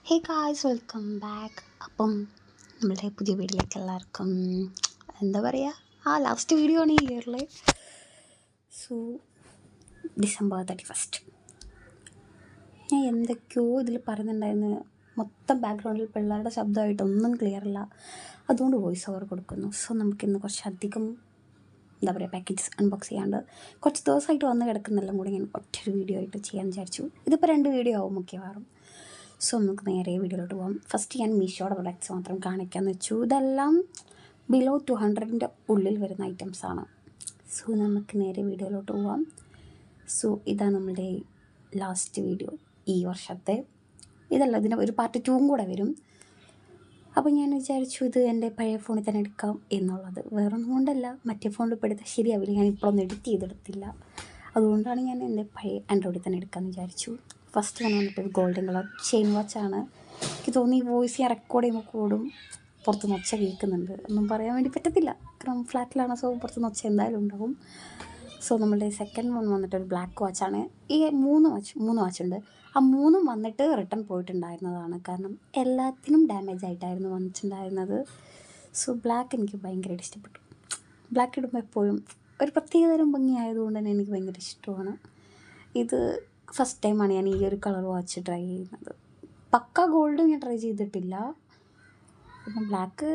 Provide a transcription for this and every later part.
Hey guys, welcome back. അപ്പം നമ്മളുടെ പുതിയ വീഡിയോയിലേക്ക് എല്ലാവർക്കും എന്താ പറയുക, ലാസ്റ്റ് വീഡിയോ ആണ് ഈ ഇയറിൽ. സോ December 31st ഞാൻ എന്തൊക്കെയോ ഇതിൽ പറയുന്നുണ്ടായിരുന്നു. മൊത്തം ബാക്ക്ഗ്രൗണ്ടിൽ പിള്ളേരുടെ ശബ്ദമായിട്ടൊന്നും ക്ലിയർ അല്ല, അതുകൊണ്ട് വോയിസ് ഓവർ കൊടുക്കുന്നു. സോ നമുക്കിന്ന് കുറച്ചധികം എന്താ പറയുക പാക്കേജസ് അൺബോക്സ് ചെയ്യാണ്ട് കുറച്ച് ദിവസമായിട്ട് വന്ന് കിടക്കുന്നെല്ലാം കൂടി ഞാൻ ഒറ്റൊരു വീഡിയോ ആയിട്ട് ചെയ്യാൻ വിചാരിച്ചു. ഇതിപ്പോൾ 2 വീഡിയോ ആവും മിക്കവാറും. സോ നമുക്ക് നേരെ വീഡിയോയിലോട്ട് പോകാം. ഫസ്റ്റ് ഞാൻ മീഷോയുടെ പ്രൊഡക്ട്സ് മാത്രം കാണിക്കാമെന്ന് വെച്ചു. ഇതെല്ലാം ബിലോ 200ൻ്റെ ഉള്ളിൽ വരുന്ന ഐറ്റംസാണ്. സോ നമുക്ക് നേരെ വീഡിയോയിലോട്ട് പോകാം. സോ ഇതാണ് നമ്മുടെ ലാസ്റ്റ് വീഡിയോ ഈ വർഷത്തെ. ഇതിന് ഒരു പാർട്ട് 2 കൂടെ വരും. അപ്പോൾ ഞാൻ വിചാരിച്ചു ഇത് എൻ്റെ പഴയ ഫോണിൽ തന്നെ എടുക്കാം എന്നുള്ളത്. വേറൊന്നും കൊണ്ടല്ല, മറ്റേ ഫോണിൽ ഇപ്പോൾ എടുത്താൽ ശരിയാവില്ല. ഞാൻ ഇപ്പോഴൊന്നും എഡിറ്റ് ചെയ്തെടുത്തില്ല, അതുകൊണ്ടാണ് ഞാൻ എൻ്റെ പഴയ ആൻഡ്രോയിഡിൽ തന്നെ എടുക്കാമെന്ന് വിചാരിച്ചു. ഫസ്റ്റ് വന്നിട്ട് ഒരു ഗോൾഡൻ കളർ ചെയിൻ വാച്ചാണ്. എനിക്ക് തോന്നി ഈ വോയിസ് ഞാൻ റെക്കോർഡ് ചെയ്യുമ്പോൾ കൂടും, പുറത്തുനിന്ന് ഒച്ച കേൾക്കുന്നുണ്ട് ഒന്നും പറയാൻ വേണ്ടി പറ്റത്തില്ല, കാരണം ഫ്ലാറ്റിലാണ്. സോ പുറത്തുനിന്ന് ഒച്ച എന്തായാലും ഉണ്ടാവും. സോ നമ്മളുടെ സെക്കൻഡ് വൺ വന്നിട്ട് ഒരു ബ്ലാക്ക് വാച്ചാണ്. ഈ മൂന്ന് വാച്ചുണ്ട്. ആ മൂന്നും വന്നിട്ട് റിട്ടേൺ പോയിട്ടുണ്ടായിരുന്നതാണ്, കാരണം എല്ലാത്തിനും ഡാമേജ് ആയിട്ടായിരുന്നു വന്നിട്ടുണ്ടായിരുന്നത്. സോ ബ്ലാക്ക് എനിക്ക് ഭയങ്കരമായിട്ട് ഇഷ്ടപ്പെട്ടു. ബ്ലാക്ക് ഇടുമ്പോൾ എപ്പോഴും ഒരു പ്രത്യേകതരം ഭംഗി ആയതുകൊണ്ട് തന്നെ എനിക്ക് ഭയങ്കര ഇഷ്ടമാണ്. ഇത് ഫസ്റ്റ് ടൈമാണ് ഞാൻ ഈ ഒരു കളർ വാച്ച് ട്രൈ ചെയ്യുന്നത്. പക്ക ഗോൾഡ് ഞാൻ ട്രൈ ചെയ്തിട്ടില്ല. പിന്നെ ബ്ലാക്ക്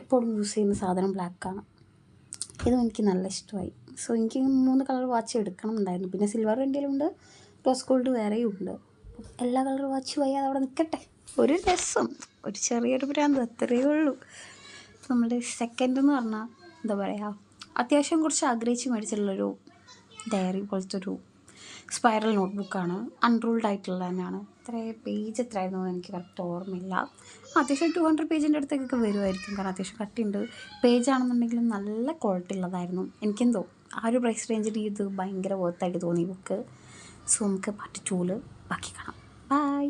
എപ്പോഴും യൂസ് ചെയ്യുന്ന സാധനം ബ്ലാക്കാണ്. ഇതും എനിക്ക് നല്ല ഇഷ്ടമായി. സോ എനിക്ക് 3 കളർ വാച്ച് എടുക്കണം ഉണ്ടായിരുന്നു. പിന്നെ സിൽവർ ഇന്ത്യയിലുണ്ട്, റോസ് ഗോൾഡ് വേറെയും ഉണ്ട്. എല്ലാ കളർ വാച്ചും ആയി അതവിടെ നിൽക്കട്ടെ. ഒരു രസം, ഒരു ചെറിയൊരു ഭ്രാന്ത്, അത്രയേ ഉള്ളൂ. നമ്മുടെ സെക്കൻഡ് എന്ന് പറഞ്ഞാൽ എന്താ പറയുക, അത്യാവശ്യം കുറച്ച് ആഗ്രഹിച്ച് മേടിച്ചിട്ടുള്ളൊരു ഡയറി പോലത്തെ ഒരു സ്പൈറൽ നോട്ട്ബുക്കാണ്. അൺറൂൾഡ് ആയിട്ടുള്ള തന്നെയാണ്. പേജ് എത്രയായിരുന്നു എനിക്ക് കറക്റ്റ് ഓർമ്മയില്ല. അത്യാവശ്യം 200 പേജിൻ്റെ അടുത്തേക്കൊക്കെ വരുമായിരിക്കും, കാരണം അത്യാവശ്യം കട്ടിയുണ്ട്. പേജാണെന്നുണ്ടെങ്കിലും നല്ല ക്വാളിറ്റി ഉള്ളതായിരുന്നു. എനിക്കെന്തോ ആ ഒരു പ്രൈസ് റേഞ്ചിന് ഇത് ഭയങ്കര വർത്തായിട്ട് തോന്നി ബുക്ക്. സോ നമുക്ക് പാർട്ട് 2 ബാക്കി കാണാം. ബൈ.